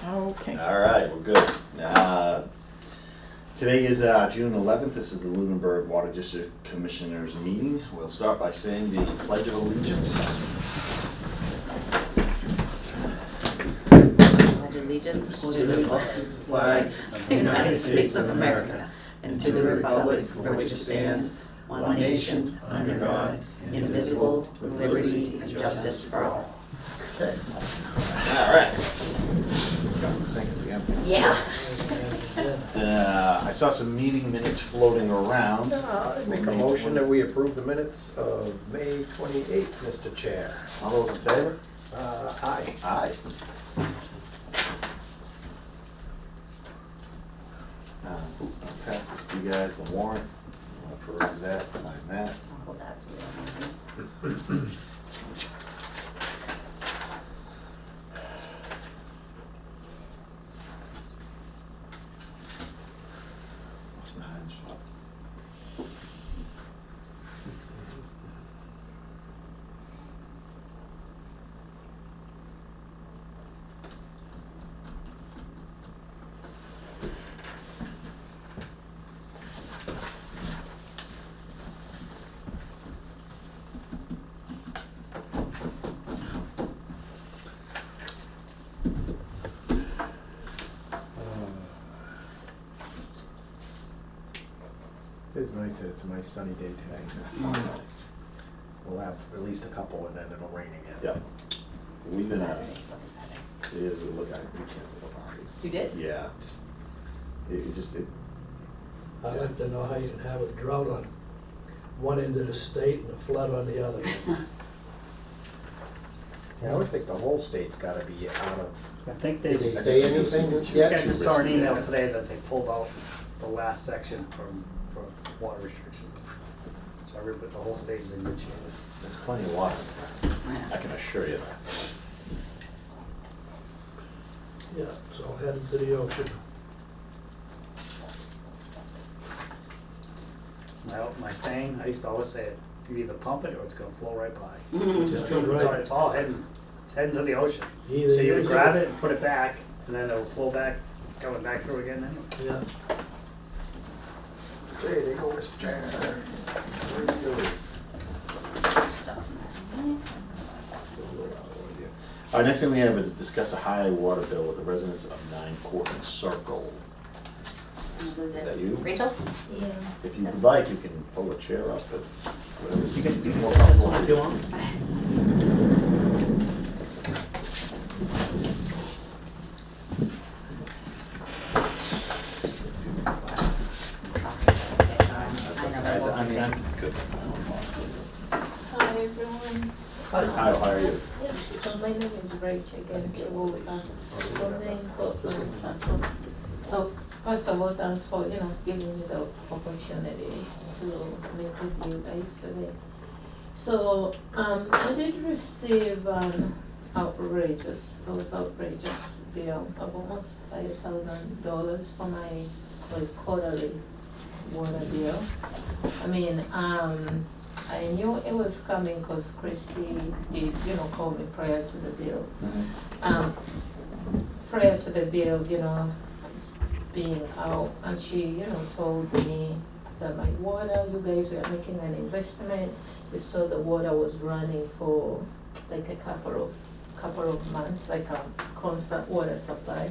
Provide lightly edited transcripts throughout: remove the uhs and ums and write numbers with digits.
Okay. All right, we're good. Today is June 11th. This is the Lunenburg Water District Commissioners meeting. We'll start by saying the Pledge of Allegiance. Pledge allegiance to the flag of the United States of America and to the republic for which it stands, one nation, under God, indivisible, with liberty and justice for all. Okay. All right. Got to sing it again. Yeah. I saw some meeting minutes floating around. I make a motion that we approve the minutes of May 28th, Mr. Chair. All those in favor? Aye. Aye. I'll pass this to you guys, the warrant. You want to peruse that, sign that. Oh, that's real. What's my hands up? It's nice that it's a nice sunny day today. We'll have at least a couple and then it'll rain again. Yep. We've been, Saturday's looking better. it is, look, we canceled the parties. You did? Yeah, just, I'd like to know how you can have a drought on one end of the state and a flood on the other. Yeah, I would think the whole state's gotta be out of, I think they did he just, say anything I yet? just saw an email today that they pulled out the last section for water restrictions. So everybody, the whole state is in good shape. there's plenty of water. I can assure you that. Yeah, so headed to the ocean. My saying, I used to always say it, you either pump it or it's gonna flow right by. Just go right. It's all heading to the ocean. Either So you would use grab it and put it back, and then it'll flow back, it's coming back through again anyway. Yeah, Okay, there you go, Mr. Chair. All right, next thing we have is discuss a high water bill with the residents of 9 Cortlandt Circle. Is that you? Rachel? Yeah. If you would like, you can pull a chair up, but whatever's You can more sit this comfortable. one if you want. I mean, I'm good. Hi, everyone. Hi, how are you? Yeah, so my name is Rachel again, from name Cortlandt Circle. So first of all, thanks for, giving me the opportunity to meet with you guys today. So, I did receive outrageous bill of almost $5,000 for my quarterly water bill. I mean, I knew it was coming because Christy did, call me prior to the bill. Prior to the bill, being out, and she, told me that my water, you guys were making an investment. We saw the water was running for like a couple of months, like a constant water supply.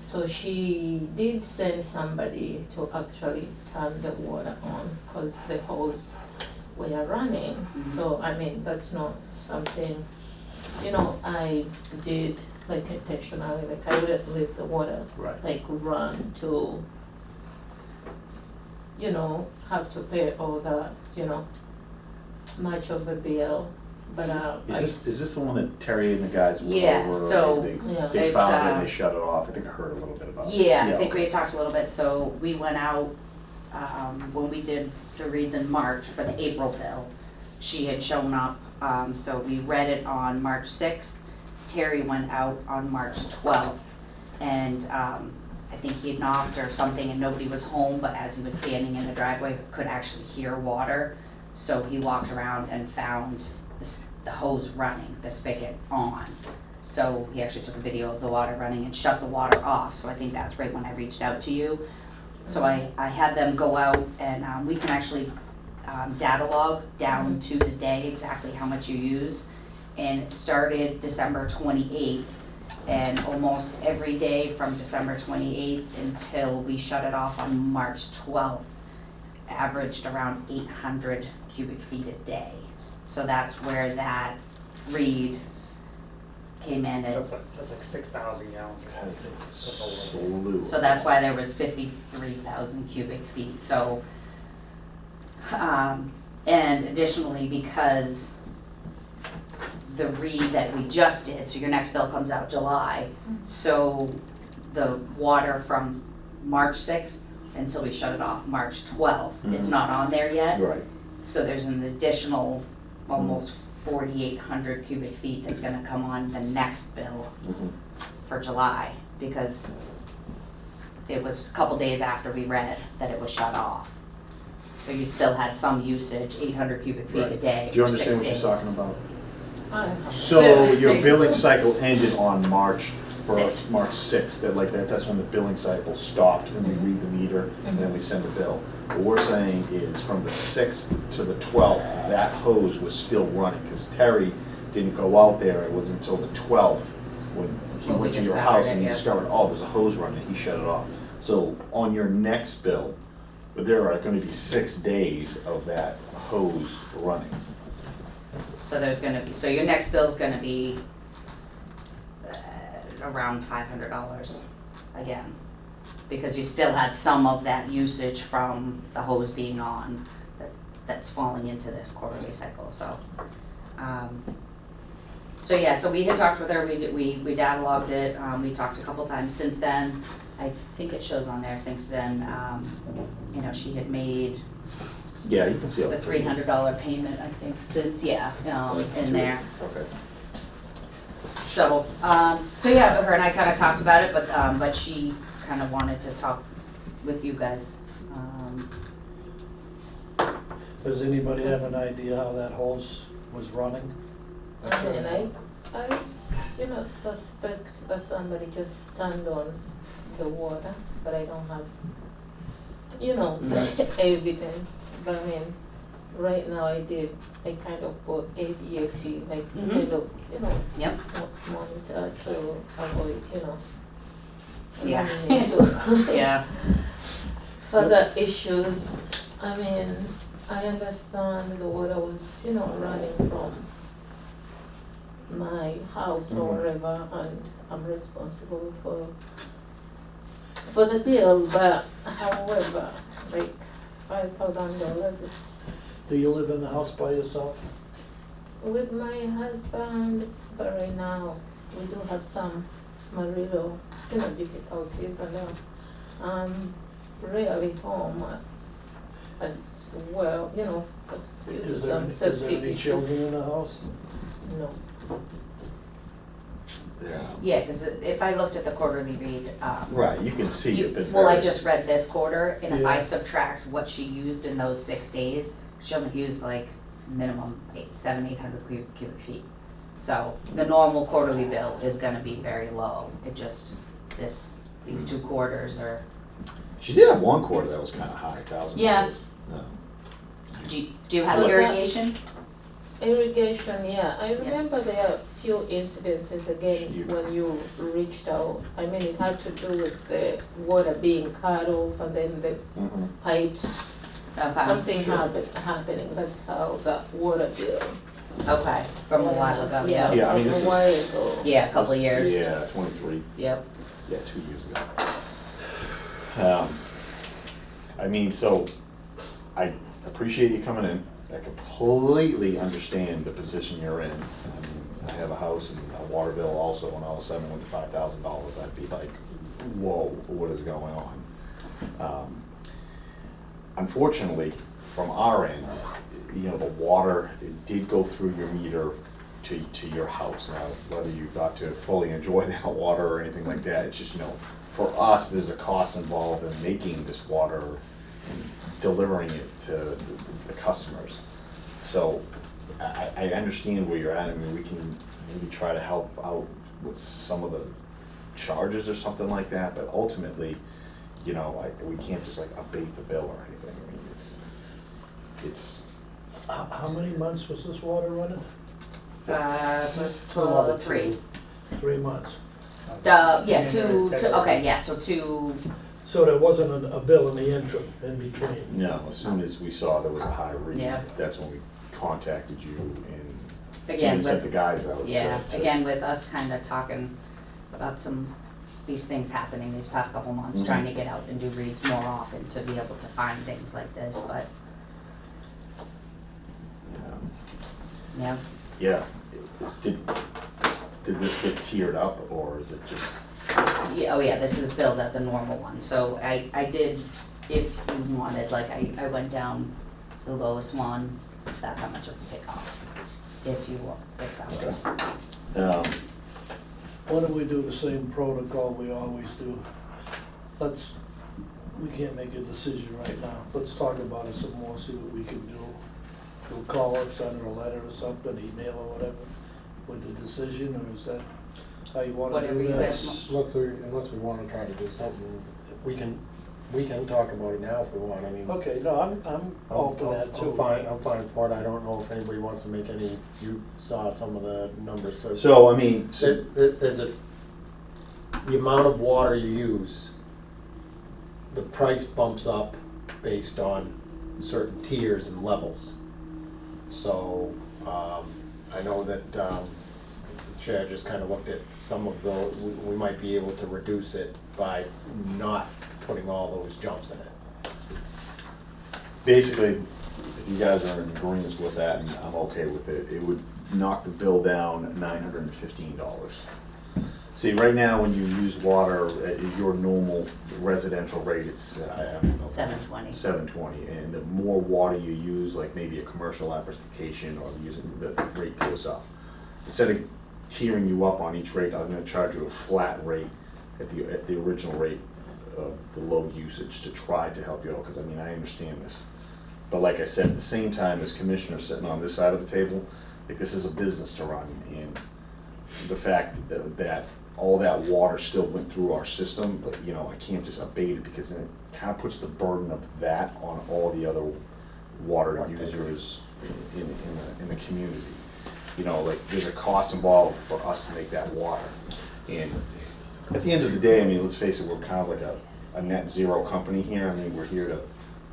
So she did send somebody to actually turn the water on because the hose were running. So, I mean, that's not something, I did like intentionally, like I wouldn't leave the water Right. like run to, have to pay all that, much of the bill. But Is this the one that Terry and the guys went Yeah, over? so Yeah. They it's, found it and they shut it off. I think I heard a little bit about it. Yeah, I think we okay. had talked a little bit, so we went out, when we did the reads in March for the April bill. She had shown up, so we read it on March 6th. Terry went out on March 12th, and I think he had knocked or something and nobody was home, but as he was standing in the driveway, could actually hear water. So he walked around and found the hose running, the spigot on. So he actually took a video of the water running and shut the water off, so I think that's right when I reached out to you. So I had them go out and, we can actually, data log down to the day exactly how much you use. And it started December 28th, and almost every day from December 28th until we shut it off on March 12th, averaged around 800 cubic feet a day. So that's where that read came in So at, that's like 6,000 gallons. God, it's a That's a lot. slew. so that's why there was 53,000 cubic feet, so. And additionally, because the read that we just did, so your next bill comes out July, so the water from March 6th until we shut it off March 12th, it's Mhm. not on there yet. Right, So there's an additional almost 4,800 cubic feet that's gonna come on the next bill mhm. for July, because it was a couple days after we read that it was shut off. So you still had some usage, 800 cubic feet a Right. day Do you for 6 understand what days. you're talking about? I- So your billing cycle ended on March first, Sixth. March sixth, that's when the billing cycle stopped, and we read the meter, and then we send the bill. What we're saying is from the 6th to the 12th, that hose was still running, because Terry didn't go out there, it was until the 12th, when he When we went to your discovered house it, and he yeah. discovered, oh, there's a hose running, he shut it off. So on your next bill, there are gonna be 6 days of that hose running. So there's gonna be, so your next bill's gonna be around $500 again. Because you still had some of that usage from the hose being on, that's falling into this quarterly cycle, so. So yeah, so we had talked with her, we data logged it, we talked a couple times since then. I think it shows on there since then, you know, she had made Yeah, you can see all the the $300 payment, I think, since, yeah, in there. Okay. So, so yeah, her and I kinda talked about it, but she kinda wanted to talk with you guys. Does anybody have an idea how that hose was running? I mean, I, you know, suspect that somebody just turned on the water, but I don't have, you know, evidence. But I mean, right now I kind of put ADAT, like, Mhm. kind of, you know, Yep. monitor to avoid, you know, Yeah. running into Yeah. further issues. I mean, I understand the water was, you know, running from my house or Mhm. wherever, and I'm responsible for the bill, but however, like $5,000, it's Do you live in the house by yourself? with my husband, but right now we do have some marital, you know, difficulties, and I'm rarely home as well, you know, because due to Is there some is there safety any issues. children in the house? No. Yeah. Yeah, cause if I looked at the quarterly read, Right, you can see it, but. well, I just read this quarter, and if I Yeah. subtract what she used in those 6 days, she only used like minimum 800 cubic feet. So the normal quarterly bill is gonna be very low, it just, these 2 quarters are, She did have one quarter that was kinda high, $1,000. Yeah. No. do you have Was that- irrigation? Irrigation, yeah, I remember there are few incidences again You- when you reached out. I mean, it had to do with the water being cut off and then the Mhm. pipes, Okay, something Sure. happening, that's how that water bill. okay, from a while ago, Yeah, yeah, Yeah, I mean, this a was- while ago. yeah, a couple of years, Yeah, 23, yep, yeah, 2 years ago. I mean, so, I appreciate you coming in, I completely understand the position you're in. I mean, I have a house and a water bill also, and all of a sudden went to $5,000, I'd be like, whoa, what is going on? Unfortunately, from our end, you know, the water, it did go through your meter to your house. Now, whether you got to fully enjoy that water or anything like that, it's just, you know, for us, there's a cost involved in making this water and delivering it to the customers. So I understand where you're at. I mean, we can maybe try to help out with some of the charges or something like that, but ultimately, you know, we can't just like abate the bill or anything. I mean, it's, How many months was this water running? For 3. 3 months. Yeah, okay, yeah, so 2, So there wasn't a bill in the interim, in between? no, as soon as we saw there was a high read, Yeah. that's when we contacted you and again, even sent the with, guys out to. yeah, again, with us kind of talking about these things happening these past couple months, Mhm. trying to get out and do reads more often to be able to find things like this, but, yeah. Yeah, did this get tiered up, or is it just, Yeah, oh yeah, this is billed at the normal one, so I did, if you wanted, like, I went down to the lowest one, that's how much it would take off, if you want, if that was. Why don't we do the same protocol we always do? We can't make a decision right now. Let's talk about it some more, see what we can do. We'll call her, send her a letter or something, email or whatever, with the decision, or is that how you wanna Whatever do you that? guys Unless we wanna try to do something, we can talk about it now if we want, I mean. Okay, no, I'm all for that too. I'm fine for it, I don't know if anybody wants to make any, you saw some of the numbers, so. so, I mean, There's the amount of water you use, the price bumps up based on certain tiers and levels. So, I know that, the chair just kind of looked at some of those, we might be able to reduce it by not putting all those jumps in it. basically, if you guys are in agreement with that, and I'm okay with it, it would knock the bill down $915. See, right now, when you use water at your normal residential rate, it's, I don't know. $7.20. $7.20, and the more water you use, like maybe a commercial application or using, the rate goes up. Instead of tiering you up on each rate, I'm gonna charge you a flat rate at the original rate of the low usage to try to help you out, because I mean, I understand this. But like I said, at the same time, as commissioner sitting on this side of the table, like, this is a business to run, and the fact that all that water still went through our system, but, you know, I can't just abate it, because then it kind of puts the burden of that on all the other water users in the community. You know, like, there's a cost involved for us to make that water. And at the end of the day, I mean, let's face it, we're kind of like a net zero company here. I mean, we're here to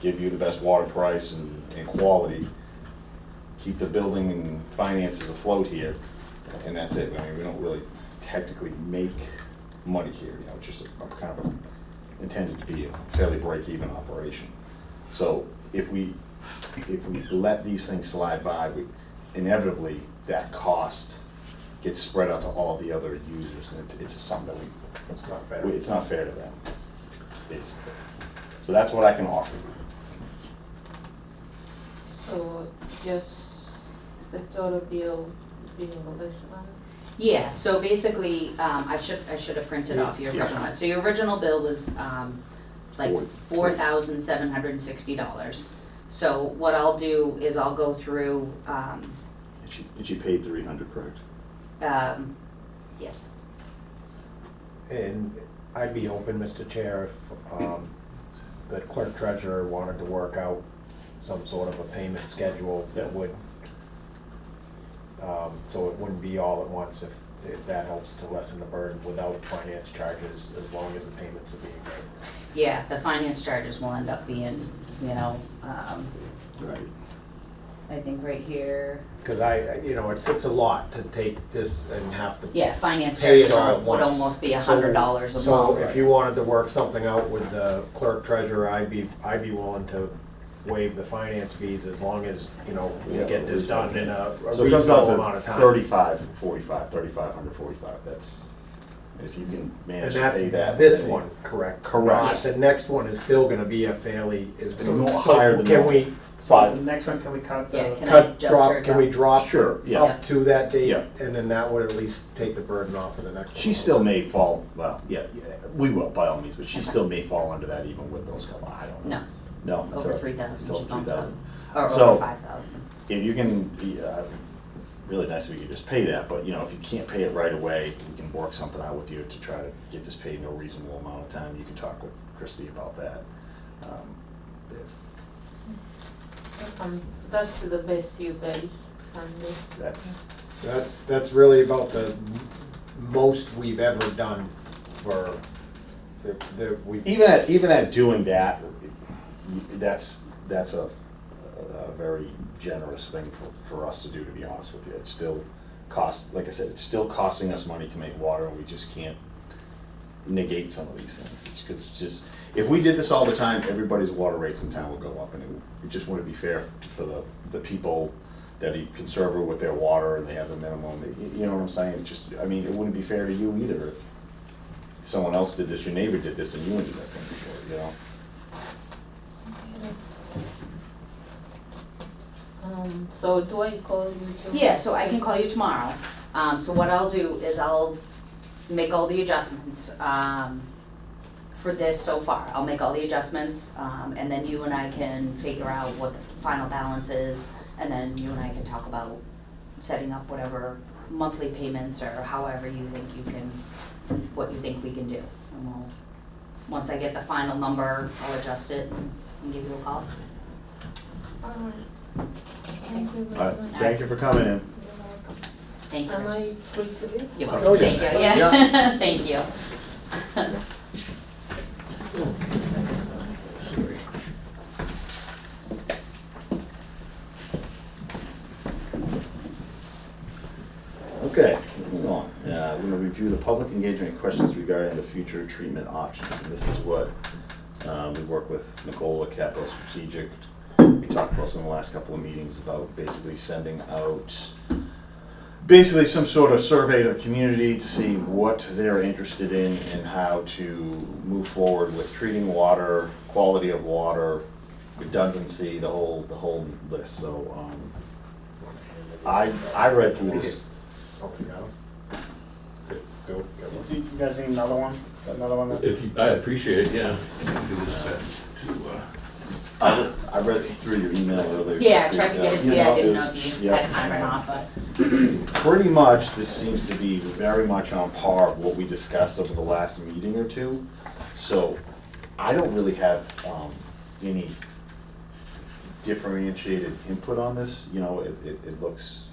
give you the best water price and quality, keep the building and finances afloat here, and that's it. I mean, we don't really technically make money here, you know, it's just kind of intended to be a fairly break-even operation. So if we let these things slide by, inevitably that cost gets spread out to all the other users, and it's just something that It's not fair. it's not fair to them, basically. So that's what I can offer you. So just the total bill being less than, Yeah, so basically, I should have printed off your Yeah. original one. So your original bill was, like Forty. $4,760. So what I'll do is I'll go through, Did you pay 300, correct? yes, And I'd be open, Mr. Chair, if the clerk treasurer wanted to work out some sort of a payment schedule that would, so it wouldn't be all at once, if that helps to lessen the burden without finance charges, as long as the payments are being made. yeah, the finance charges will end up being, you know, Right. I think right here, Because it's a lot to take this and have to. yeah, finance Pay it charges all at would once. almost be $100 a month. So if you wanted to work something out with the clerk treasurer, I'd be willing to waive the finance fees as long as, we Yeah, get this done in a So it comes reasonable out amount of to time. 3,545, that's, if you can And manage to that's pay that. this then- one, correct? Correct. Not- The next one is still gonna be a fairly, is It's more higher than Can that. we So the Five, next one, can we cut the? Yeah, can I just turn can we down? drop sure, yeah. up to that date? Yeah. And then that would at least take the burden off of the next one. She still may fall, well, yeah, we will, by all means, but she still may fall under that even with those couple, I don't know. No, No. over until- 3,000 until she bumps up. 3,000. Or So- over 5,000. If you can, really nice if we could just pay that, but, you know, if you can't pay it right away, we can work something out with you to try to get this paid in a reasonable amount of time. You can talk with Christie about that. If That's the best you guys can do. that's, That's really about the most we've ever done for we. even at doing that, that's a very generous thing for us to do, to be honest with you. It still like I said, it's still costing us money to make water, and we just can't negate some of these things. Because it's just, if we did this all the time, everybody's water rates in town would go up, and it just wouldn't be fair for the people that are conservative with their water and they have the minimum, you know what I'm saying? It just, I mean, it wouldn't be fair to you either if someone else did this, your neighbor did this, and you ended up paying for it, you know? So do I call you to? Yeah, so I can call you tomorrow. So what I'll do is I'll make all the adjustments, for this so far. I'll make all the adjustments, and then you and I can figure out what the final balance is, and then you and I can talk about setting up whatever monthly payments or however you think you can, what you think we can do. And we'll, once I get the final number, I'll adjust it and give you a call. Alright. Thank you All very right, much. thank you for coming in. You're welcome. Thank you. Am I free to this? You're Oh, welcome. yes. Thank you, yeah. Thank you. Okay, moving on. We're gonna review the public engagement questions regarding the future treatment options. And this is what, we work with Nicole at Capital Strategic. We talked about this in the last couple of meetings about basically sending out some sort of survey to the community to see what they're interested in and how to move forward with treating water, quality of water, redundancy, the whole list. So, I read through this. You guys need another one? Another one? I appreciate it, yeah. If you can do this to, I read through your email earlier. Yeah, I tried to get it to you, I didn't know it's- if you yeah. had time or not, but. Pretty much, this seems to be very much on par with what we discussed over the last meeting or two. So, I don't really have, any differentiated input on this, you know, it looks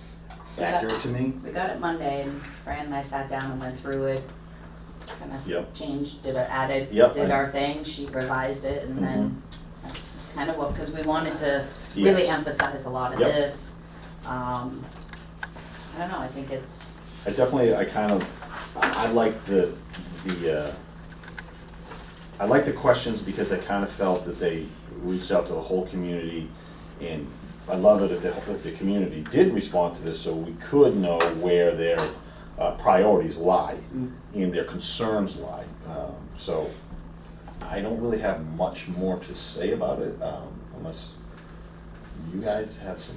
accurate to me. We got it Monday and Fran and I sat down and went through it, kinda Yep. changed, added, Yep. did our thing, she revised it, and then that's kind of what, cause we wanted to really Yes. emphasize a lot of Yep. this. I don't know, I think it's, I like I like the questions because I kind of felt that they reached out to the whole community, and I love it if the community did respond to this, so we could know where their priorities lie and their concerns lie. So I don't really have much more to say about it, unless you guys have some.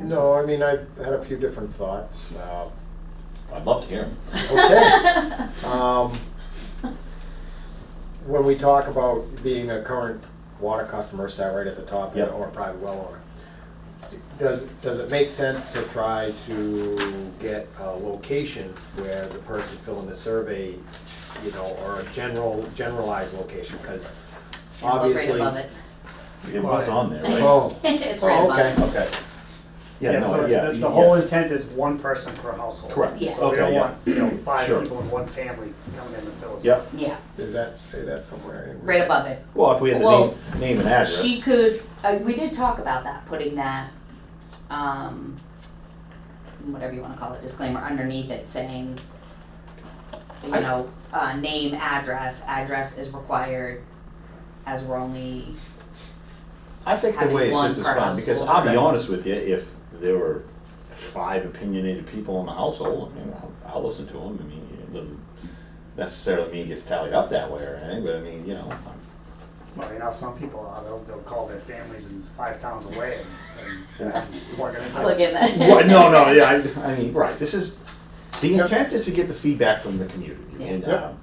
No, I mean, I've had a few different thoughts. I'd love to hear them. Okay. When we talk about being a current water customer, start right at the top, Yep. or a private well owner, does it make sense to try to get a location where the person filling the survey, you know, or a generalized location, because and look right obviously. above it. It was on there, right? Oh, It's right Oh, above okay. it. Okay. Yeah, Yeah, no, so yeah. the whole yes. intent is one person per household. Correct. Yes. So we don't Okay, want, you know, five Sure. people in one family coming in to fill us. Yep. Yeah, does that say that somewhere? in- right above it. Well, if we had the Well, name and address. She could, we did talk about that, putting that, whatever you wanna call it, disclaimer underneath it saying, you I- know, name, address is required, as we're only, I think the having way it one sits is per fine, because household. I'll be Okay. honest with you, if there were 5 opinionated people in the household, I mean, I'll listen to them. I mean, it doesn't necessarily mean it gets tallied up that way or anything, but I mean, you know, Well, you know, some people, they'll call their families in 5 towns away and plug it in. plug in that. What, no, yeah, I mean, right, this is, the intent is to get the feedback from the community. Yeah. And, Yep.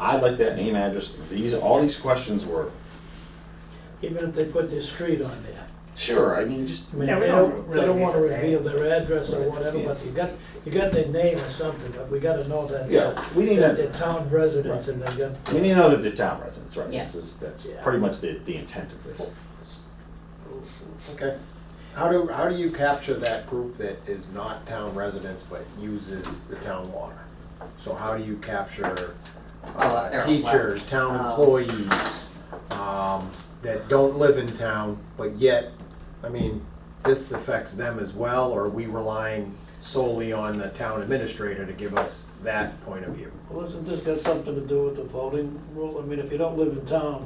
I'd like that name, address, all these questions were, Even if they put their street on there. Sure, I mean, just, I mean, Yeah, we they don't don't, really they don't wanna need to pay. reveal their address or Right, whatever, yeah. but you got their name or something, but we gotta know that, yeah, we need that to, they're town residents and they got. we need to know that they're town residents, right? Yeah. That's Yeah. pretty much the intent of this. Okay. How do you capture that group that is not town residents but uses the town water? So how do you capture Oh, if they're teachers, town Oh. employees, that don't live in town, but yet, I mean, this affects them as well, or are we relying solely on the town administrator to give us that point of view? Well, isn't this got something to do with the voting rule? I mean, if you don't live in town,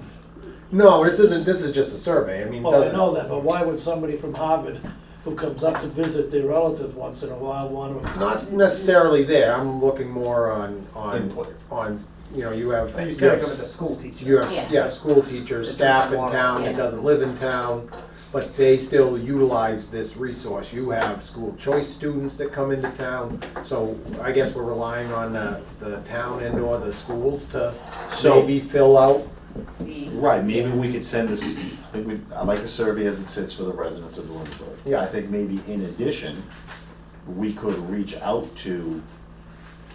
No, this is just a survey, I mean, it well, I doesn't. know that, but why would somebody from Harvard who comes up to visit their relative once in a while wanna? Not necessarily there, I'm looking more on, Input. you know, you have. You you said have it was a school teacher. You have, Yeah. yeah, school teachers, staff in town that Yeah. doesn't live in town, but they still utilize this resource. You have school choice students that come into town, so I guess we're relying on the town and or the schools to So- maybe fill out. Right, maybe we could send this, I like the survey as it sits for the residents of Bloomsburg. Yeah. I think maybe in addition, we could reach out to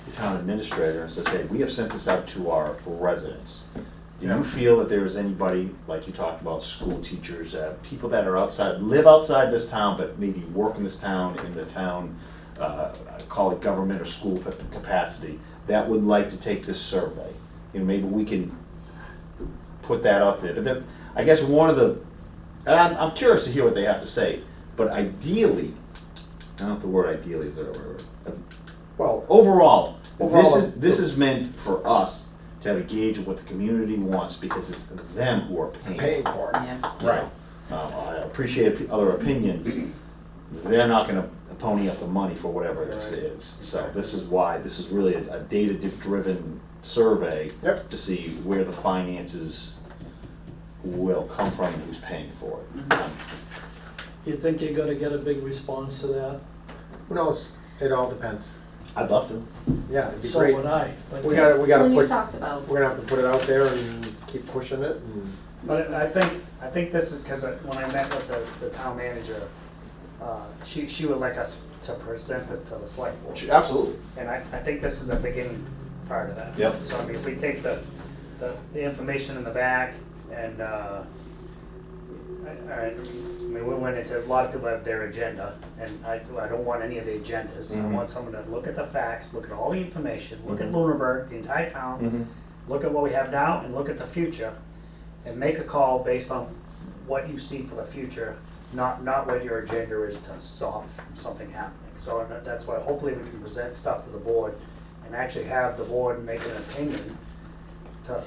the town administrator and say, hey, we have sent this out to our residents. Do Yeah. you feel that there is anybody, like you talked about, school teachers, people that are outside, live outside this town, but maybe work in this town, in the town, call it government or school capacity, that would like to take this survey? You know, maybe we can put that out there, but then, I guess one of the, and I'm curious to hear what they have to say, but ideally, I don't know if the word ideally is the right word. Well, Overall, Overall, this is meant for us to have a gauge of what the community wants, because it's them who are paying. paying for it. Yeah. Right. I appreciate other opinions, they're not gonna pony up the money for whatever this Right. is. So this is why, this is really a data-driven survey Yep. to see where the finances will come from and who's paying for it. You think you're gonna get a big response to that? Who knows? It all depends. I'd love to. Yeah, it'd be So great. would I. But We gotta Well, you put, talked about, we're gonna have to put it out there and keep pushing it and. But I think this is, because when I met with the town manager, she would like us to present it to the select board. Absolutely. And I think this is a beginning part of that. Yep. So I mean, if we take the information in the back and, I mean, we went into, a lot of people have their agenda, and I don't want any of the agendas. I Mhm. want someone to look at the facts, look at all the information, look at Mhm. Lunenburg, the entire town, Mhm. look at what we have now and look at the future, and make a call based on what you see for the future, not what your agenda is to stop something happening. So that's why hopefully we can present stuff to the board and actually have the board make an opinion to,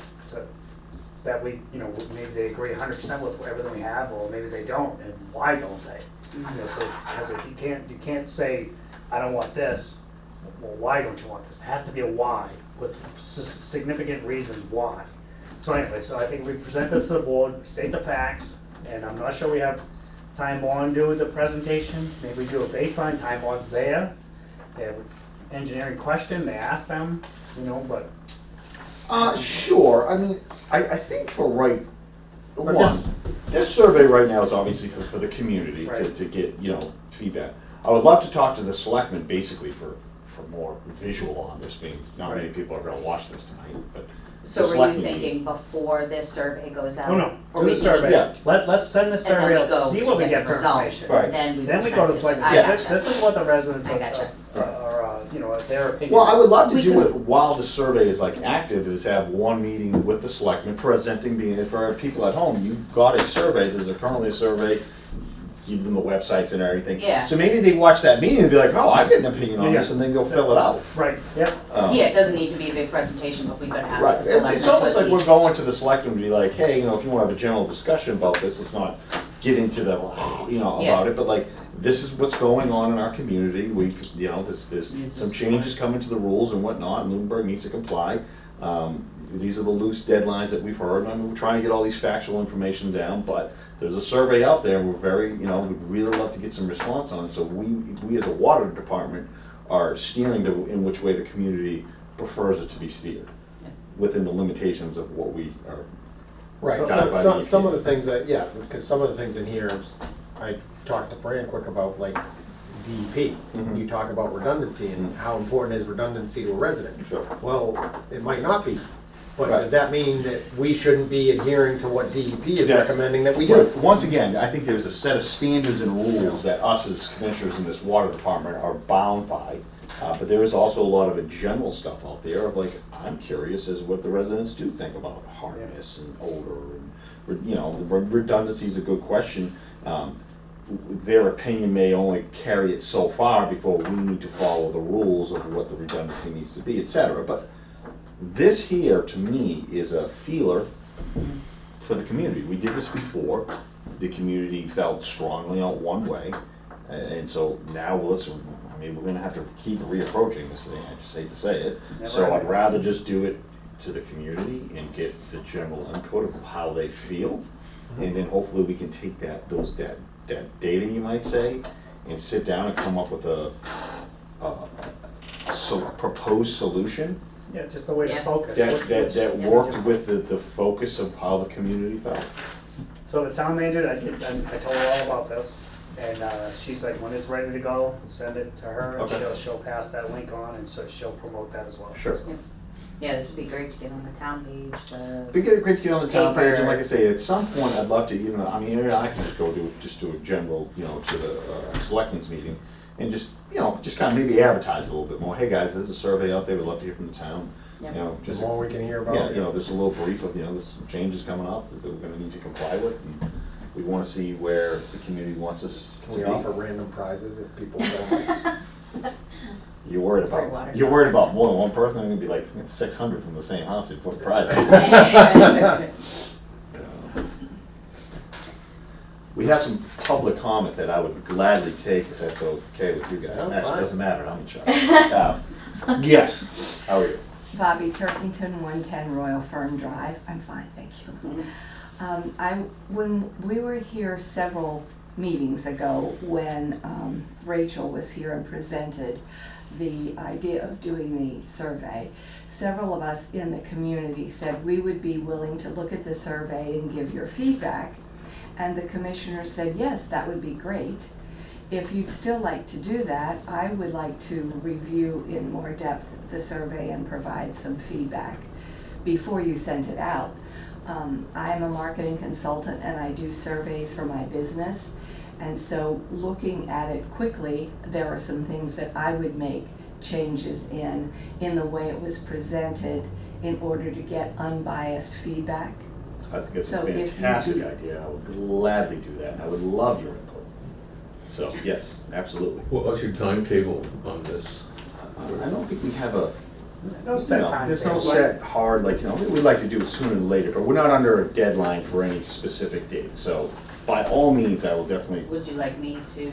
that we, you know, maybe they agree 100% with everything we have, or maybe they don't, and why don't they? You know, so, because if you can't say, I don't want this, well, why don't you want this? It has to be a why, with significant reasons why. So anyway, so I think we present this to the board, state the facts, and I'm not sure we have Time Bond do the presentation. Maybe we do a baseline, Time Bond's there. They have an engineering question, they ask them, you know, but Sure, I mean, I think for But one, this survey right now is obviously for the community Right. to get, you know, feedback. I would love to talk to the selectmen basically for more visual on this, being, not many Right. people are gonna watch this tonight, but. so the were you selectmen meeting. thinking before this survey goes out? no, no, Or do we the can- survey. Yeah. Let's send the And then survey we out, go see to what we get get the for results, information. Right. and then we Then we present go to it select, I Yeah. gotcha. this is what the residents I gotcha. are, you know, their opinion. Well, I would love to We do could- it while the survey is like active, is have one meeting with the selectmen, presenting, being, for our people at home, you got a survey, there's currently a survey, give them the websites and everything. Yeah. So maybe they watch that meeting and be like, oh, I get an opinion on Yeah. this, and then go fill it out. Right, yep. Yeah, it doesn't need to be a big presentation, but we could ask Right, the selectmen it's to almost at like we're least. going to the selectmen and be like, hey, you know, if you wanna have a general discussion about this, let's not get into the, you know, Yeah. about it, but like, this is what's going on in our community, we, you know, there's Needs to some support. changes coming to the rules and whatnot, and Lunenburg needs to comply. These are the loose deadlines that we've heard, and I mean, we're trying to get all these factual information down, but there's a survey out there, and we're very, you know, we'd really love to get some response on it, so we as a water department are steering in which way the community prefers it to be steered, Yeah. within the limitations of what we are. Right, guided by some the of the EPA. things that, yeah, because some of the things in here, I talked to Fran quick about like DEP. Mhm. You talk about redundancy and how important is redundancy to a resident. Sure. Well, it might not be, but Right. does that mean that we shouldn't be adhering to what DEP is That's- recommending that we do? Right. Once again, I think there's a set of standards and rules that us as commissioners in this water department are bound by. But there is also a lot of the general stuff out there of like, I'm curious as what the residents do think about hardness and odor and, you know, redundancy is a good question. Their opinion may only carry it so far before we need to follow the rules of what the redundancy needs to be, et cetera. But this here, to me, is a feeler for the community. We did this before. The community felt strongly on one way. And so now, I mean, we're gonna have to keep reapproaching this thing, I just hate to say it. So I'd rather just do it to the community and get the general input of how they feel. And then hopefully we can take that data, you might say, and sit down and come up with a proposed solution Yeah, just a way to Yeah. focus. that worked with the focus of how the community felt. So the town manager, I told her all about this, and she's like, when it's ready to go, send it to her, and Okay. she'll pass that link on, and so she'll promote that as well. Sure. Yeah, this would be great to get on the town page, We get great to get on the town page, and Paper. like I say, at some point, I'd love to even, I mean, I can just go do a general, you know, to the selectmen's meeting, and just, you know, just kind of maybe advertise a little bit more, hey guys, there's a survey out there, we'd love to hear from the town. You Yep. know, The just, more we can hear about yeah, it. you know, there's a little brief of, you know, there's some changes coming up that we're gonna need to comply with, and we wanna see where the community wants us Can to we be. offer random prizes if people don't? You're worried Free water. about, you're worried about more than one person, I'm gonna be like 600 from the same house, you put a prize in. We have some public comment that I would gladly take if that's okay with you guys. Oh, Actually, fine. it doesn't matter, I'm in charge. Yes, how are you? Bobby Turkington, 110 Royal Fern Drive. I'm fine, thank you. When we were here several meetings ago, when Rachel was here and presented the idea of doing the survey, several of us in the community said we would be willing to look at the survey and give your feedback. And the commissioner said, yes, that would be great. If you'd still like to do that, I would like to review in more depth the survey and provide some feedback before you send it out. I'm a marketing consultant and I do surveys for my business. And so looking at it quickly, there are some things that I would make changes in the way it was presented in order to get unbiased feedback. I think it's a So if you fantastic do- idea, I would gladly do that, and I would love your input. So, yes, absolutely. What's your timetable on this? I don't think we have a, No set no, time. there's no set hard, like, you know, we'd like to do it sooner than later, but we're not under a deadline for any specific date. So, by all means, I will definitely, Would you like me to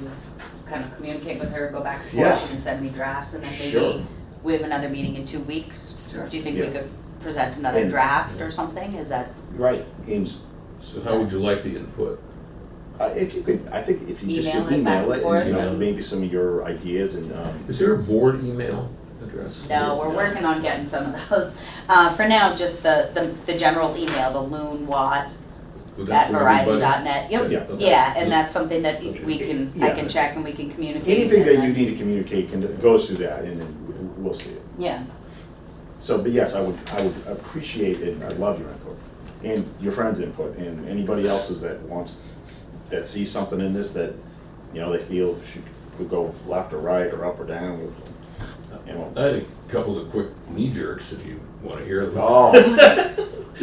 kind of communicate with her, go back and Yeah. forth, she can send me drafts, and then Sure. maybe we have another meeting in 2 weeks? Sure. Do you think we Yeah. could present another And- draft or something, is that, right, and So how would you like the input? if you could, I think if you just Email could it back email and it, and, you forth? know, maybe some of your ideas and, Is there a board email address? no, we're working on getting some of those. For now, just the general email, the loon watt Well, that's at for everybody? verizon.net, Yeah. yep, Okay. yeah, and that's something that we Okay. can, Yeah. I can check and we can communicate. anything that and you then- need to communicate goes through that, and then we'll see it. Yeah, So, but yes, I would appreciate it, and I love your input, and your friends' input, and anybody else's that sees something in this that, you know, they feel could go left or right, or up or down, you know. I had a couple of quick knee jerks if you wanna hear them. Oh,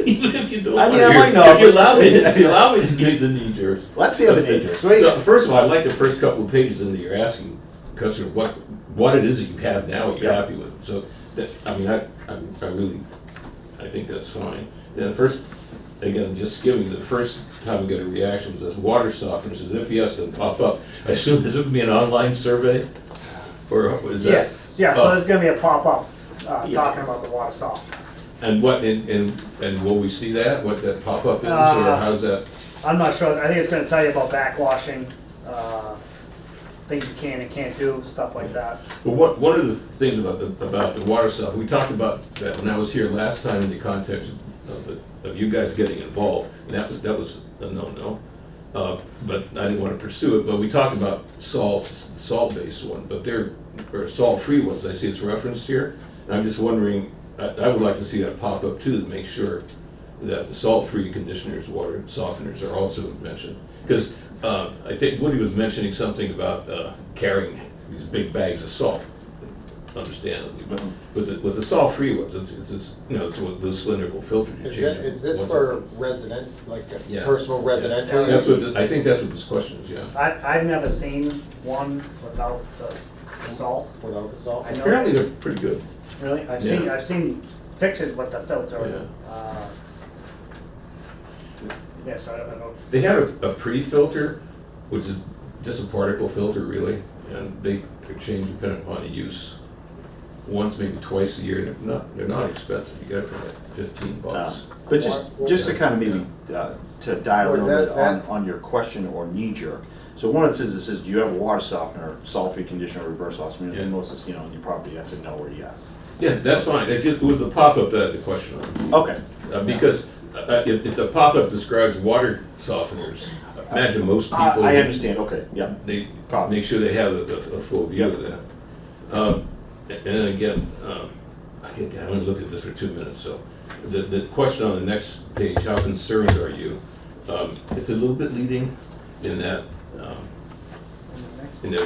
Even if you don't I mean, wanna I hear- might know, If you but- allow me to give the knee jerks. let's see how the majors, wait. So, first of all, I like the first couple of pages in that you're asking customers what it is that you have now, what you're Yeah. happy with. So, that, I mean, I really, I think that's fine. Then first, again, just giving the first time we got a reaction was this water softeners, as if yes, then pop up. I assume this would be an online survey? Or was that? Yes, yeah, so Oh. there's gonna be a pop-up, talking Yes. about the water softener. And what, and will we see that, what that pop-up is, or how's that? I'm not sure, I think it's gonna tell you about backwashing, things you can and can't do, stuff like that. Well, one of the things about the water stuff, we talked about that when I was here last time in the context of you guys getting involved, and that was a no-no. but I didn't want to pursue it, but we talked about salt-based one, but or salt-free ones, I see it's referenced here. And I'm just wondering, I would like to see that pop up too, to make sure that the salt-free conditioners, water softeners are also mentioned. Because I think Woody was mentioning something about carrying these big bags of salt, understandably. But with the salt-free ones, it's with those cylindrical filters. You change them Is this once for a- resident, like a Yeah. personal residential? That's use? what, I think that's what this question is, yeah. I've never seen one without the salt. Without the salt? I know- Apparently they're pretty good. Really? I've Yeah. seen pictures with the filter. Yeah. Yes, I don't know. They have a pre-filter, which is just a particle filter really, and they change depending upon the use. Once, maybe twice a year, and they're not expensive, you get it for like $15. But just to kind of maybe, to dial in a Well, little bit that- on your question or knee jerk. So one of the says, do you have a water softener, salt-free conditioner, reverse osmosis? Yeah. Most of, on your property, that's a no or yes. Yeah, that's fine, it was the pop-up that I had the question on. Okay. Because if the pop-up describes water softeners, imagine most people. I understand, okay, yeah. They Copy. make sure they have a full view of that. And then again, I only looked at this for 2 minutes, so the question on the next page, how concerned are you? It's a little bit leading in that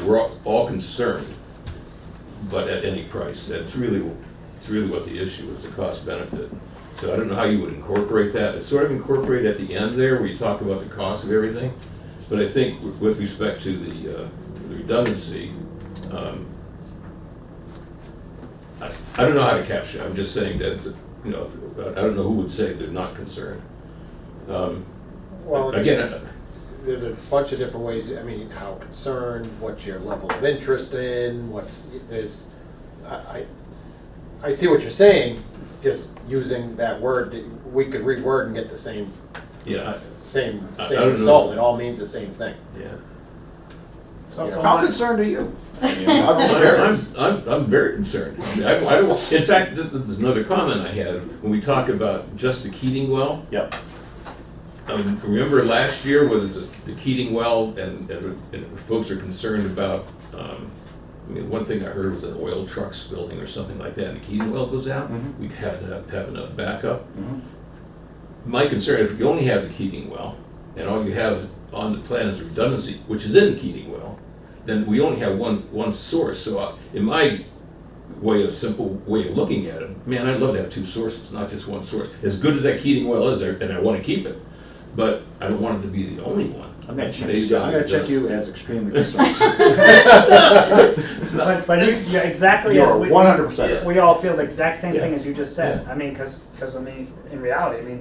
we're all concerned, but at any price. It's really what the issue is, the cost benefit. So I don't know how you would incorporate that. It's sort of incorporated at the end there where you talk about the cost of everything. But I think with respect to the redundancy, I don't know how to capture it. I'm just saying that, I don't know who would say they're not concerned. Well, Again, there's a bunch of different ways, I mean, how concerned, what's your level of interest in, I see what you're saying, just using that word, we could reword and get the same yeah, same I don't know. result, it all means the same thing. yeah. So How my- concerned are you? I mean, I'm just curious. I'm very concerned. I mean, I don't, in fact, there's another comment I had when we talk about just the Keating well. Yep. Remember last year when it's the Keating well and folks are concerned about, one thing I heard was an oil truck spilling or something like that and the Keating well goes out, Mhm. we have to have enough backup. Mhm. My concern, if you only have the Keating well and all you have on the plan is redundancy, which is in the Keating well, then we only have one source. So in my simple way of looking at it, man, I'd love to have two sources, not just one source. As good as that Keating well is, and I want to keep it, but I don't want it to be the only one. I'm gonna check Based you, on I'm gonna check this. you as extremely concerned. But yeah, exactly as You're we. 100%. We all feel the exact same thing Yeah. as you just said. Yeah. I mean, because in reality,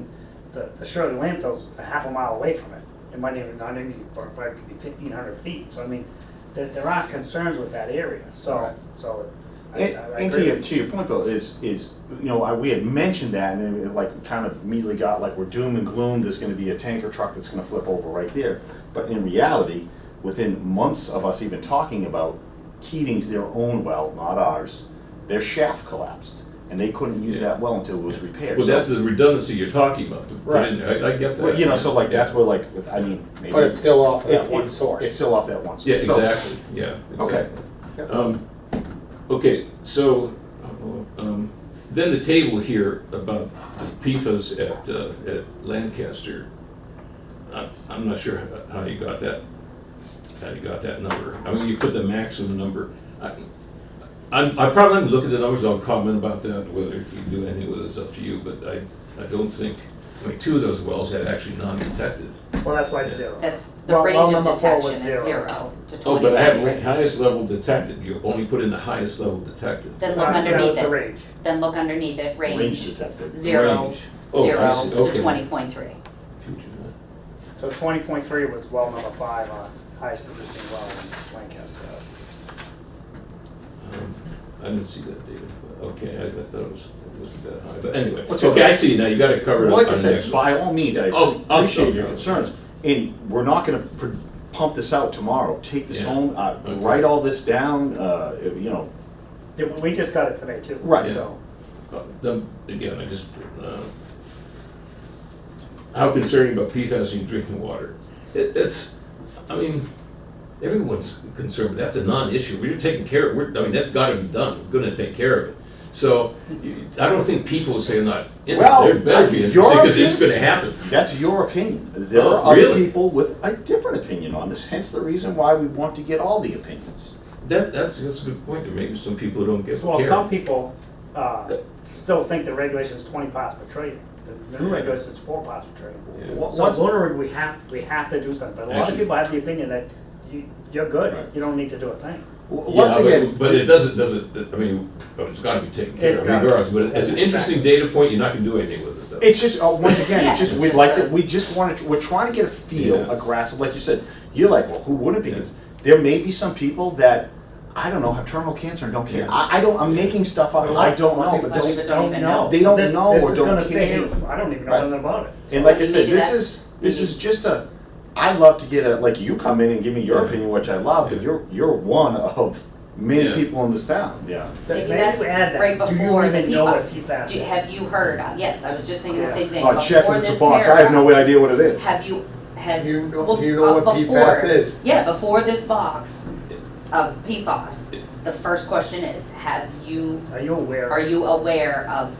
the Shirley landfill's a half a mile away from it. It might even, not even, or it could be 1,500 feet. So there aren't concerns with that area. So, I And agree. to your point, Bill, is we had mentioned that, and it like kind of immediately got like we're doom and gloom. There's going to be a tanker truck that's going to flip over right there. But in reality, within months of us even talking about Keating's their own well, not ours, their shaft collapsed, and they couldn't use that well until it was repaired. Well, So- that's the redundancy you're talking about. to put in there. I get that. well, so like that's where like maybe But it's still off of that it- one source. It's still off that one source. Yeah, So- exactly, yeah. Okay. Exactly. Okay, so, then the table here about the PFAS at Lancaster, I'm not sure how you got that number. I mean, you put the maximum number. I probably haven't looked at the numbers, I'll comment about that, whether if you do anything with it, it's up to you, but I don't think, two of those wells had actually non-detected. Well, that's why it's zero. That's, the Well, range well, of number 4 detection was is 0. 0 to 20. Oh, but I have highest level detected, you only put in the highest level detected. Then look That was underneath the it, range. then look underneath it, Range range, detected. 0, Range. Oh, I 0 see. to Okay. 20.3. So 20.3 was well number 5, highest producing well in Lancaster. I didn't see that data, but okay, I thought it wasn't that high, but anyway, What's okay, okay? I see, now you got it covered Well, on like I the said, next one. by all means, I Oh, I'll- appreciate your I'll- concerns. And we're not gonna pump this out tomorrow. Take this Yeah. home, Okay. write all this down, Yeah, we just got it today too. Right. So, Then, again, how concerning about PFAS in drinking water? it's, I mean, everyone's concerned, that's a non-issue, we're taking care of, I mean, that's gotta be done, we're gonna take care of it. So, I don't think people say not Well, interested, they better be your interested, because it's opinion- gonna happen. That's your opinion. There Oh, are other really? people with a different opinion on this, hence the reason why we want to get all the opinions. That's a good point, there may be some people who don't get Well, care. some people, still think the regulation is 20 parts per trillion. The new Yeah. regulation is 4 parts per trillion. Yeah. So literally, we have to do something, but a lot of Actually- people have the opinion that you're good, Right. you don't need to do a thing. Once Yeah, again, but it doesn't, I mean, but it's gotta be taken care It's of gotta- regardless, but it's an interesting data point, you're not gonna do anything with it though. it's just, once again, Yeah, it's just, it's we'd just like to, a- we just want to, we're trying to get a feel, Yeah. a grasp of, like you said, you're like, well, who wouldn't? Because there may be some people that, I don't know, have terminal cancer and don't care. Yeah. I don't, I'm making stuff up, I don't know, but Most don't, people don't even know. They don't This- know this or is don't gonna say, care. I don't even know Right. anything about it. And like I Maybe said, this that's- is just a, I'd love to get a, like, you come in and give me your Yeah. opinion, which I love, but Yeah. you're one of many Yeah. people in this town, yeah. Maybe Maybe that's we add that. right Do you before the even know what PFAS. PFAS is? Have you heard, yes, I was just thinking the same thing, Oh, check before this this box, I have no paragraph, idea what it is. have you, You know, well, you know what before- PFAS is? Yeah, before this box of PFAS, the first question is, Are you aware? are you aware of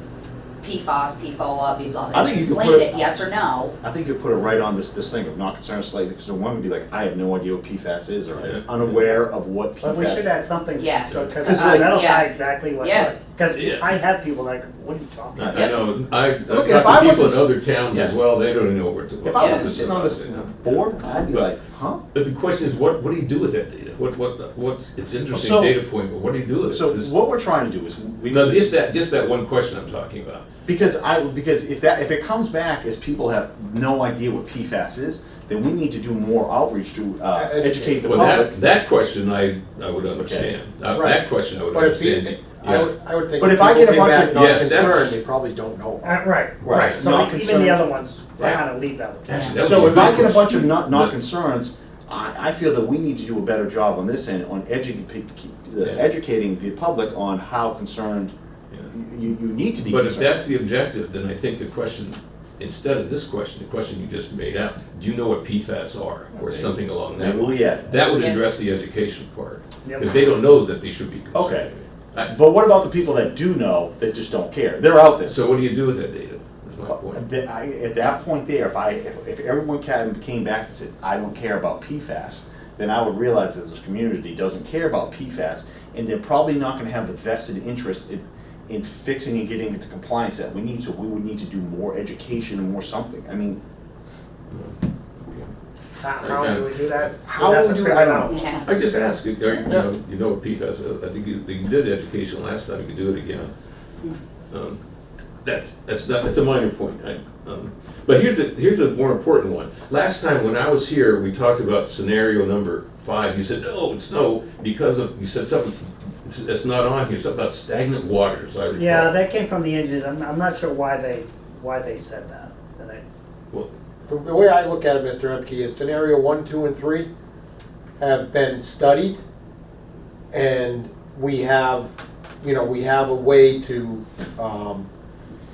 PFAS, PFOA, blah, blah, I blah? think you could Explain put it, yes or no. I think you put it right on this thing of not concerned slightly, because the one would be like, I have no idea what PFAS is, or Yeah. I'm unaware of what PFAS. But we should add something, Yeah. so, cause This is like- that'll Yeah. tie exactly what, Yeah. cause Yeah. I have people like, what are you talking about? I know, I've Look, talked if I to people in wasn't- other towns as Yeah. well, they don't know where to. If I Yeah. wasn't sitting on this board, I'd be like, huh? But the question is, what do you do with that data? What's, it's interesting So- data point, but what do you do with it? So This- what we're trying to do is, we No, need just that one question I'm talking about. because if it comes back as people have no idea what PFAS is, then we need to do more outreach to educate the Well, public. that question I would understand. Right. That question I would But if understand. you, Yeah. I would think But if if I people get a came bunch back of- not Yes, that- concerned, they probably don't know. Right, Right, right, so not even concerned. the other ones, Right. kind of leave that one. Actually, that would So be if I good get a bunch question. of not But- concerns, I feel that we need to do a better job on this end, on Yeah. educating the public on how concerned Yeah. you need to be But if concerned. that's the objective, then I think the question, instead of this question, the question you just made out, do you know what PFAS are? Or Okay. something along that Maybe line. we add. That would Yeah. address the education part. Yep. If they don't know that they should be concerned. Okay. I- But what about the people that do know, that just don't care? They're out there. So what do you do with that data? That's my point. At that point there, if everyone came back and said, I don't care about PFAS, then I would realize that this community doesn't care about PFAS, and they're probably not gonna have the vested interest in fixing and getting into compliance that we need, so we would need to do more education and more something. I mean, How do we do that? How We'd have would to we do figure it? I don't know. Yeah. I just ask, you know what PFAS is? I think you did education last time, you can do it again. That's a minor point. But here's a more important one. Last time when I was here, we talked about scenario number 5. You said, no, it's no, because of, you said something, it's not on here, something about stagnant waters, I recall. Yeah, that came from the engineers, I'm not sure why they said that. And I- Well, The way I look at it, Mr. Emke, is scenario 1, 2, and 3 have been studied, and we have a way to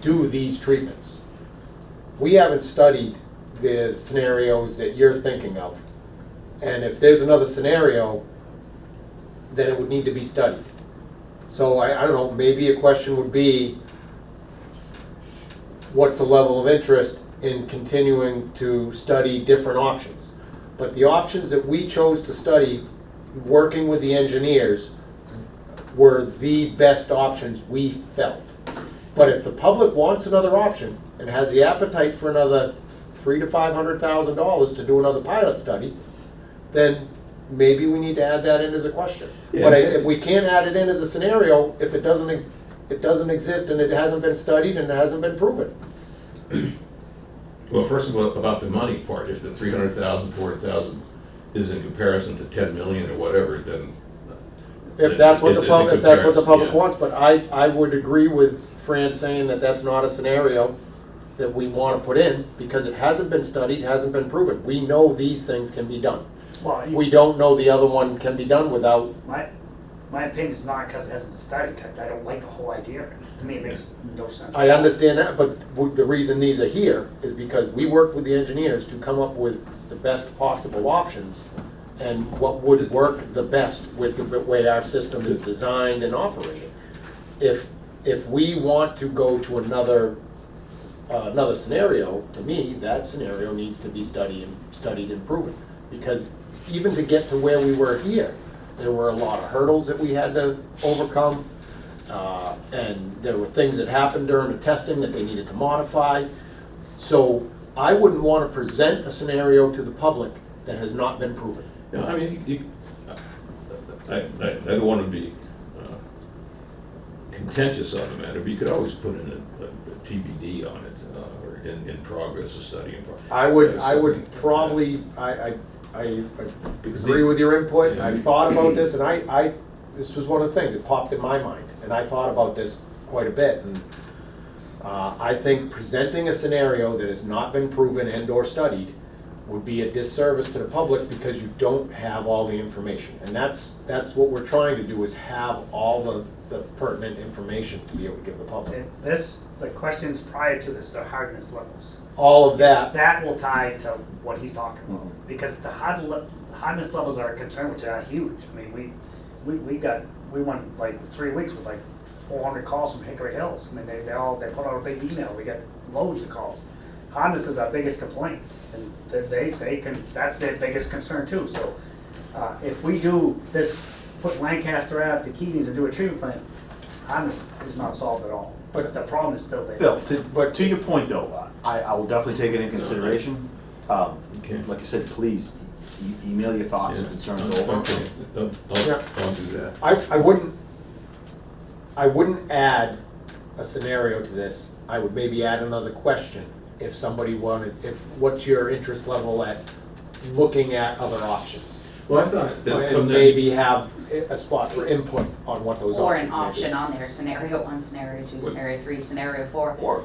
do these treatments. We haven't studied the scenarios that you're thinking of, and if there's another scenario, then it would need to be studied. So I don't know, maybe a question would be, what's the level of interest in continuing to study different options? But the options that we chose to study, working with the engineers, were the best options we felt. But if the public wants another option and has the appetite for another $300,000 to $500,000 to do another pilot study, then maybe we need to add that in as a question. But if we can't add it in as a scenario, if it doesn't exist and it hasn't been studied and it hasn't been proven. Well, first of all, about the money part, if the 300,000, 400,000 is in comparison to 10 million or whatever, then. If that's what it's the a public, if that's what the comparison, public yeah. wants, but I would agree with Fran saying that that's not a scenario that we wanna put in, because it hasn't been studied, hasn't been proven. We know these things can be done. Well, We don't know the other one can be done without, My opinion is not because it hasn't been studied, 'cause I don't like the whole idea. To me, it makes no sense. I understand that, but the reason these are here is because we worked with the engineers to come up with the best possible options and what would work the best with the way our system is designed and operated. If we want to go to another scenario, to me, that scenario needs to be studied and proven. Because even to get to where we were here, there were a lot of hurdles that we had to overcome. And there were things that happened during the testing that they needed to modify. So I wouldn't want to present a scenario to the public that has not been proven. You know, I mean, I don't want to be contentious on the matter, but you could always put in a TBD on it, or in progress, a study in progress. I would probably, I agree with your input. I've thought about this, and this was one of the things that popped in my mind, and I thought about this quite a bit. And I think presenting a scenario that has not been proven and/or studied would be a disservice to the public because you don't have all the information. And that's what we're trying to do, is have all the pertinent information to be able to give the public. And this, the questions prior to this, the hardness levels. All of that, That will tie to what he's talking about, because the hardness levels are a concern, which are huge. I mean, we went like 3 weeks with like 400 calls from Hickory Hills. I mean, they put out a big email. We got loads of calls. Hardness is our biggest complaint, and that's their biggest concern too. So if we do this, put Lancaster Ave to Keating's and do a treatment plant, hardness is not solved at all. But the problem is still there. Bill, but to your point though, I will definitely take it into consideration. Okay. Like I said, please email your thoughts and concerns over. Okay, I'll do that. I wouldn't add a scenario to this. I would maybe add another question if somebody wanted, what's your interest level at looking at other options? Well, I thought that And from the. maybe have a spot for input on what those Or options an may be. option on there, scenario 1, scenario 2, scenario 3, scenario 4. Or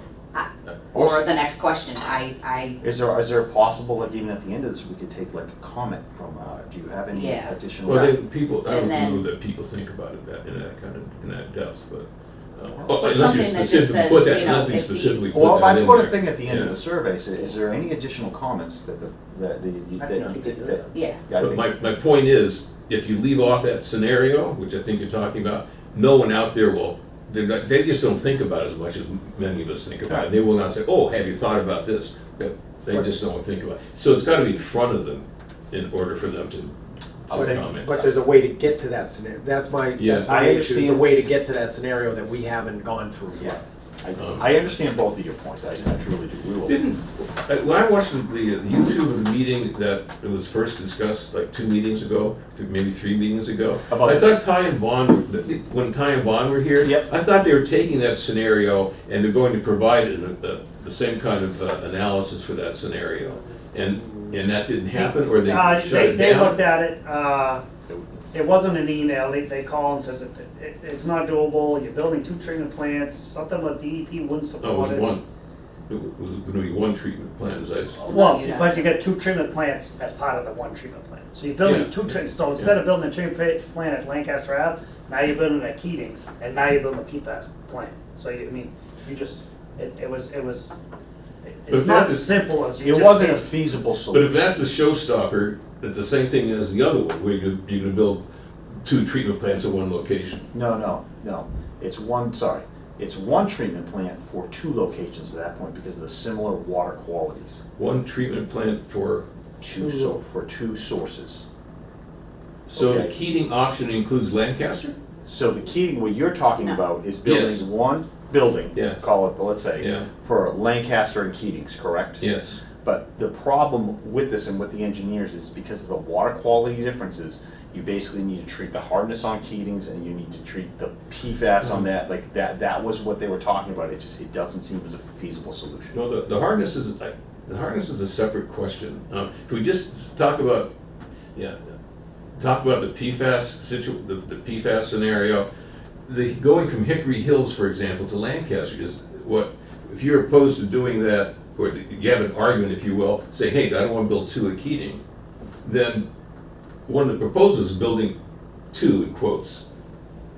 Or the next question, is there possible, like even at the end of this, we could take like a comment from, do you have any Yeah. additional? Well, people, I And don't know then- that people think about it in that depth, but. But unless you something that just specifically says, put that- you know, unless you if specifically these- put Well, if that I in put a there. thing at the end of Yeah. the survey, is there any additional comments that I think you could do that. yeah. yeah, I But think- my point is, if you leave off that scenario, which I think you're talking about, no one out there will, they just don't think about it as much as many of us think about it. They will not say, oh, have you thought about this? They just don't think about it. So it's gotta be in front of them in order for them to comment. But there's a way to get to that scenario. That's my Yeah. issue, I is a understand. way to get to that scenario that we haven't gone through yet. I understand both of your points, I truly do. We will. When I watched the YouTube of the meeting that it was first discussed, like 2 meetings ago, maybe 3 meetings ago, About I this. thought Ty and Bond, when Ty and Bond were here, Yep. I thought they were taking that scenario and they're going to provide the same kind of analysis for that scenario. And that didn't happen, or they shut it They looked down? at it, it wasn't an email, they call and says it's not doable, you're building 2 treatment plants, something with DEP wouldn't No, it support was it. one. It was gonna be one treatment plant, as I. Well, No, you don't. but you get 2 treatment plants as part of the 1 treatment plant. So you're building Yeah. 2 treatment, so instead of building a treatment plant at Lancaster Ave, now you're building it at Keating's, and now you're building a PFAS plant. So you, I mean, you just, it was, But it's if not that's- as simple as you It just wasn't a say- feasible But if solution. that's the showstopper, it's the same thing as the other one, where you're gonna build 2 treatment plants at one location. No, it's one treatment plant for 2 locations at that point because of the similar water qualities. One treatment plant for, For 2 sources. so the Okay. Keating option includes Lancaster? So the Keating, what you're talking No. about is Yes. building one building, Yeah. call it, let's say, Yeah. for Lancaster and Keating's, correct? Yes. But the problem with this and with the engineers is because of the water quality differences, you basically need to treat the hardness on Keating's and you need to treat the PFAS on that, like that was what they were talking about, it doesn't seem as a feasible solution. No, the hardness is a separate question. If we just talk about the PFAS the PFAS scenario, going from Hickory Hills, for example, to Lancaster is what, if you're opposed to doing that, or you have an argument, if you will, say, hey, I don't want to build 2 at Keating, then one of the proposals is building 2 in quotes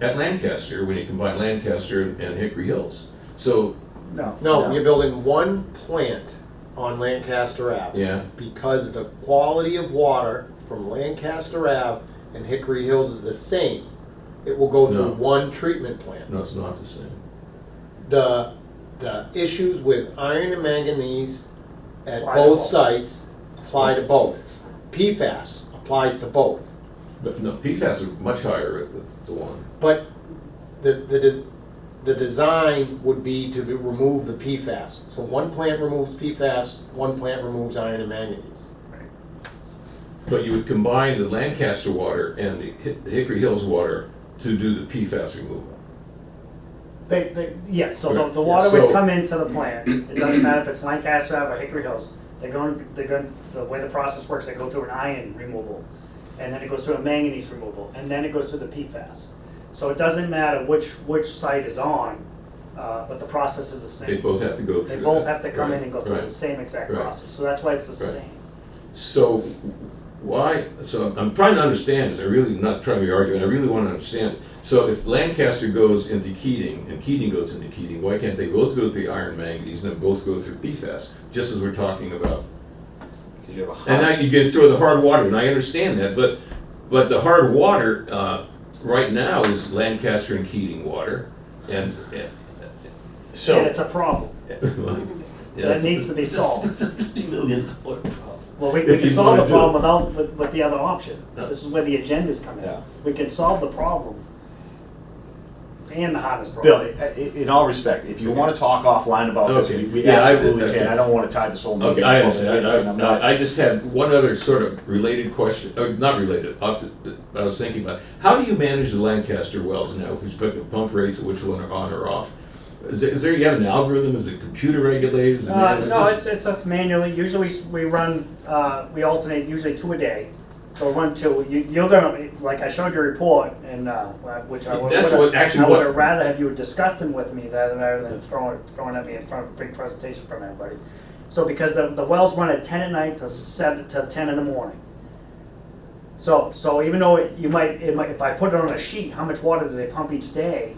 at Lancaster, when you combine Lancaster and Hickory Hills. So, No, you're building one plant on Lancaster Ave. yeah, Because the quality of water from Lancaster Ave and Hickory Hills is the same, it will go through No. one treatment plant. no, it's not the same. The issues with iron and manganese at Apply to both both. sites apply to both. PFAS applies to both. But no, PFAS are much higher at the one. But the design would be to remove the PFAS. So one plant removes PFAS, one plant removes iron and manganese. But you would combine the Lancaster water and the Hickory Hills water to do the PFAS removal. Yes, so Right. the water So- would come into the plant, it doesn't matter if it's Lancaster Ave or Hickory Hills, they're going, the way the process works, they go through an iron removal, and then it goes through a manganese removal, and then it goes through the PFAS. So it doesn't matter which site is on, but the process is the They same. both have to go through They both that. have to come in Right, and go through right. the same exact Right. process, so that's why it's the Right. same. So why, so I'm trying to understand this, I'm really not trying to be arguing, I really want to understand. So if Lancaster goes into Keating and Keating goes into Keating, why can't they both go through the iron manganese and then both go through PFAS, just as we're talking about? Because you have a And now hard, you get through the hard water, and I understand that, but the hard water, right now is Lancaster and Keating water, and, And so, it's a problem, yeah, that needs to be solved. It's a $50 million problem. Well, we If can you solve wanna the do it. problem with the other option. No. This is where the agendas come in. Yeah. We can solve the problem and the hardest Bill, problem. in all respect, if you want to talk offline about this, Okay. we Yeah, absolutely okay. can. I don't want to tie this whole meeting. Okay, up I on understand. it, and I'm not- I just had one other sort of related question, or not related, I was thinking about. How do you manage the Lancaster wells now with respect to pump rates, which one are on or off? Is there, you have an algorithm, is it computer regulated? Is it No, it's us manually. Usually we run, we alternate usually 2 a day. So we'll run 2. You're gonna, like I showed your report and, which I would. That's what- actually I what- would rather have you discuss them with me rather than throwing at me in front of a big presentation from everybody. So because the wells run at 10 at night to 10 in the morning. So even though it might, if I put it on a sheet, how much water do they pump each day?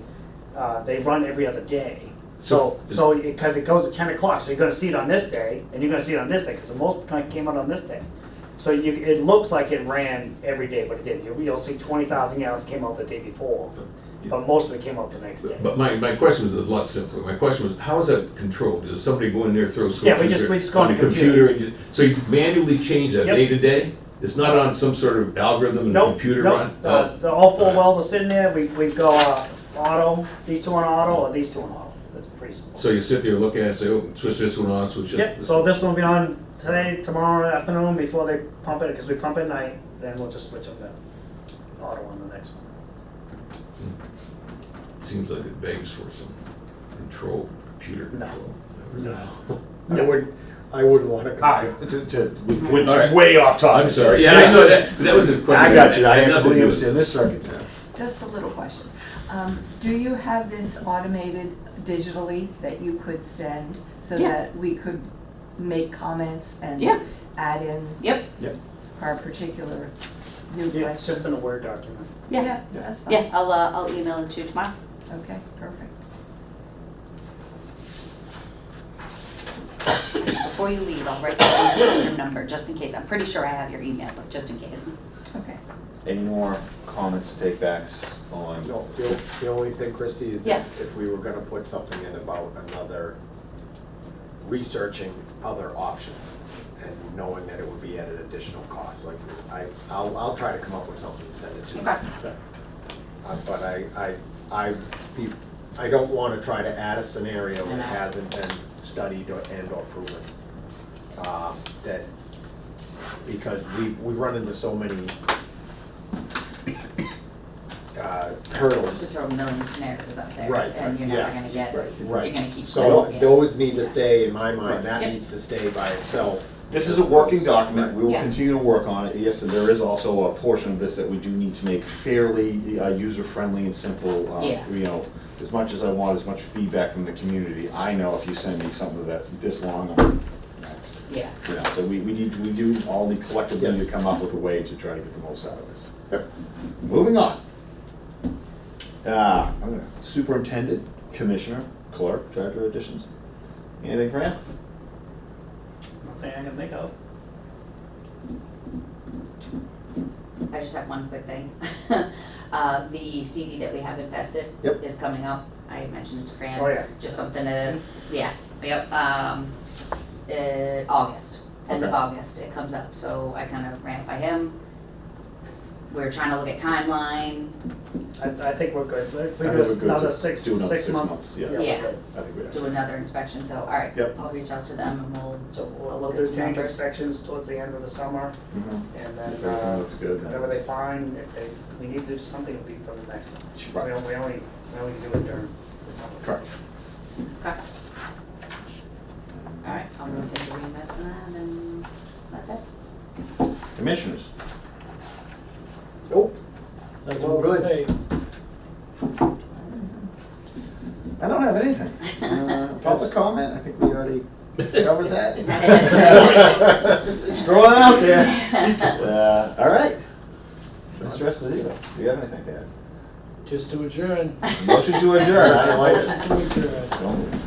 They run every other day. So because it goes at 10 o'clock, so you're gonna see it on this day, and you're gonna see it on this day, because the most came out on this day. So it looks like it ran every day, but it didn't. You'll see 20,000 gallons came out the day before, but most of it came out the next day. But my question was a lot simpler. My question was, how is that controlled? Does somebody go in there, throw switches? Yeah, we just go on the computer. And so you manually change that Yep. day to day? It's not on some sort of algorithm and Nope, computer nope. run? Oh, All 4 alright. wells are sitting there. We go auto, these 2 on auto, or these 2 on auto. That's pretty simple. So you sit there, look at it, say, oh, switch this one on, switch it. Yep, so this one will be on today, tomorrow afternoon before they pump it, because we pump at night, then we'll just switch them to auto on the next one. Seems like it begs for some control, computer No. control. I wouldn't wanna. All right, we went All right. way off topic. I'm sorry, yeah, I know that was a question. I got you, I had nothing to absolutely do with understand this circuit. Just a little question. Do you have this automated digitally that you could send so Yeah. that we could make comments and Yeah. add in Yep, our particular new questions? Yeah, it's just in a Word document. yeah, That's fine. yeah, I'll email it to you tomorrow. Okay, perfect. Before you leave, I'll write down your number, just in case. I'm pretty sure I have your email, but just in case. Okay. Any more comments, take-backs on? No, the only thing, Christie, is Yeah. if we were gonna put something in about another, researching other options and knowing that it would be at an additional cost, like, I'll try to come up with something and send it to you. Okay. But I don't wanna try to add a scenario No, no. that hasn't been studied or proven. That, because we run into so many To hurdles. throw a million scenarios out there, Right, and you're yeah, never gonna get, right, you're right. gonna keep. So going. those need to stay, in my mind, that Yep. needs to stay by itself. This is a working document, we will Yeah. continue to work on it, yes, and there is also a portion of this that we do need to make fairly user-friendly and simple. Yeah. You know, as much as I want as much feedback from the community, I know if you send me something that's this long, I'm next. Yeah, You know, so we do all need collectively to Yes. come up with a way to try to get the most out of this. Moving on. Superintendent, commissioner, clerk, treasurer additions. Anything for him? Nothing I can think of. I just have one quick thing. The CD that we have invested Yep. is coming up. I mentioned it to Fran. Oh, yeah. Just something to, yeah, yep, August, end of Okay. August it comes up, so I kind of ran it by him. We're trying to look at timeline. I think we're good. We I do think we're good another to six do another 6 months. months, yeah. we're Yeah. good. I think we have. Do another inspection, so, all right, Yep. I'll reach out to them and we'll, So I'll we'll look do at some tank numbers. inspections towards the end of the summer, Mhm. and then, Everything looks good, then whatever they it's- find, if they, we need to do something, it'll be for the next summer. Right. We only do it during the summer. Correct. Okay, all right, I'll look into reinvesting that and that's it. Commissioners. Oh, That's Well, what good. we pay. I don't have anything. Public comment, I think we already covered that. Just throw it out there. All right. Mr. Esposito, do you have anything to add? Just to adjourn. Motion to adjourn, I like it. Motion to adjourn. Don't move.